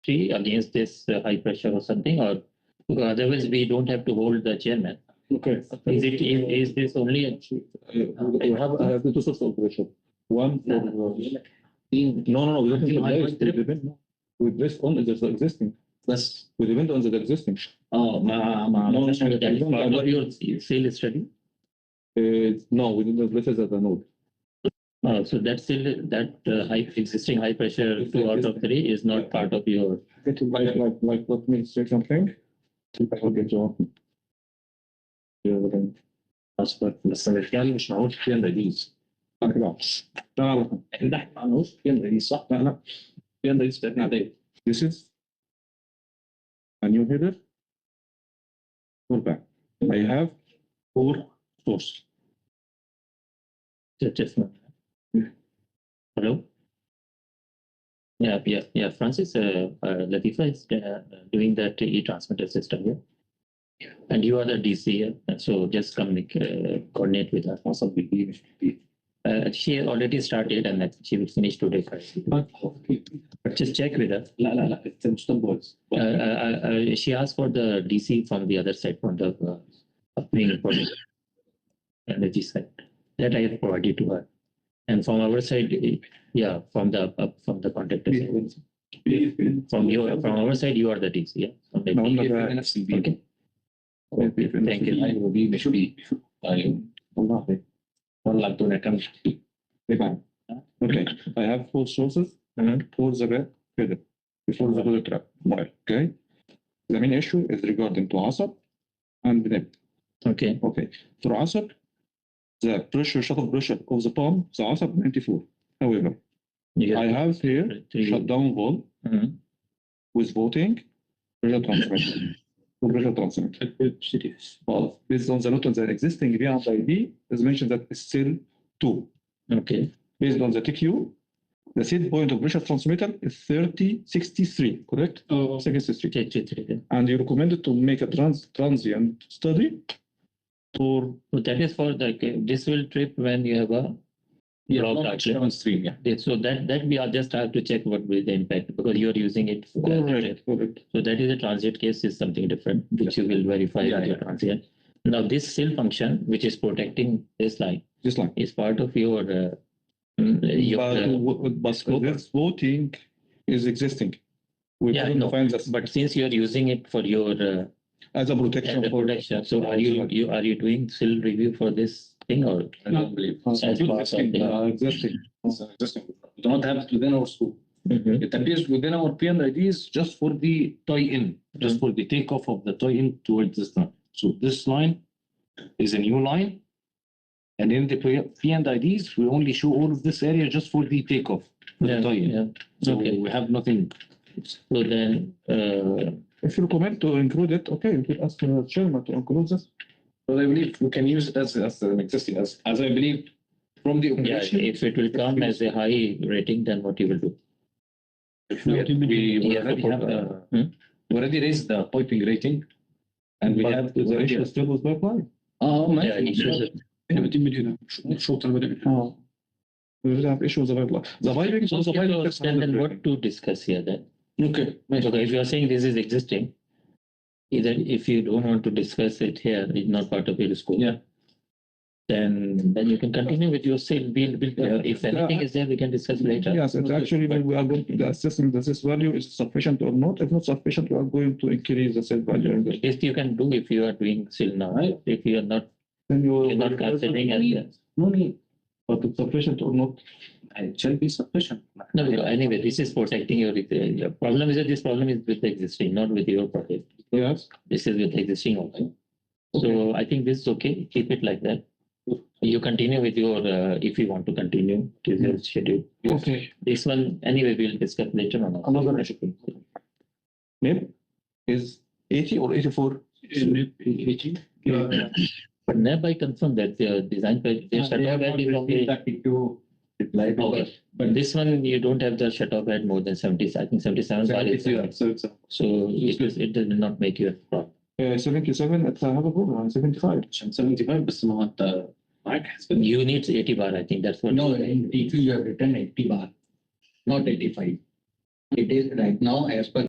tree against this high pressure or something, or otherwise we don't have to hold the chairman. Okay. Is this only a I have the two sources of pressure. One for no, we don't need to depend. With this on is existing. بس We depend on the existing. that is part of your SIL study? No, we didn't place it as a node. So that still existing high pressure 2 out of 3 is not part of your. Like let me say something. I will get you. بس الرجال مش معهوش فين رئيس. لا ده معهوش فين رئيس صح؟ لا فين رئيس بتاعتنا عادية. This is a new header for back. I have 4 sources. Just hello. Yeah. Francis, Latifa is doing that e-transmitter system here, and you are the DC here. So just coordinate with her. Also She already started, and she will finish today. But just check with her. لا it's مش She asked for the DC from the other side, from the energy side. That I have provided to her. And from our side, from the contactor side. From our side, you are the DC. Yeah. Okay. Thank you. Okay, I have 4 sources for the header before the header trap. Okay, the main issue is regarding to ASAP and NIP. Okay. For ASAP, the shut-off pressure of the pump, the ASAP 94. However, I have here shutdown valve with voting pressure transmitter. Pressure transmitter. Based on the note on the existing V&ID, is mentioned that it's still 2. Okay. Based on the TQ, the set point of pressure transmitter is 3063, correct? 63. And you recommended to make a transient study for. So that is for this will trip when you have a blocked stream. So that we are just have to check what will the impact, because you are using it. Correct. So that is a transient case is something different, which you will verify with your transient. Now this SIL function, which is protecting this line, is part of your. But this voting is existing. But since you are using it for your as a protection. So are you doing SIL review for this thing, or I don't believe. Existing. We don't have it within our scope. It appears within our PNIDs just for the tie-in, just for the takeoff of the tie-in towards this line. So this line is a new line, and in the PNIDs we only show all of this area just for the takeoff, for the tie-in. So we have nothing. So then, if you recommend to include it, okay, you could ask the chairman to include this. But I believe we can use it as an existing, as I believe from the operation. If it will come as a high rating, then what you will do? We already raised the piping rating, and we have the ratio still was pipeline. We will have issues about the piping. Then what to discuss here then? Okay. If you are saying this is existing, either if you don't want to discuss it here, it's not part of your scope. Then you can continue with your SIL. If anything is there, we can discuss later. Yes, it's actually when we are going to assessing the SIL value is sufficient or not. If not sufficient, we are going to increase the SIL value. This you can do if you are doing SIL now. If you are not, then you're not considering as no need. But it's sufficient or not? It shall be sufficient. No, anyway, this is protecting your problem. Is that this problem is with the existing, not with your project. Yes. This is with the existing also. So I think this is okay. Keep it like that. You continue with your, if you want to continue, it is your schedule. Okay. This one, anyway, we'll discuss later on. Another issue. NIP is 80 or 84? 80. But NIP, I confirm that the design shut-off head is only. Okay. But this one, you don't have the shut-off head more than 70. I think 77. So it does not make you a problem. 77, it's another problem. 75. 75, بس ما أنت معك حسب. You need 80 bar. I think that's what. No, in TQ you have written 80 bar, not 85. It is right now as per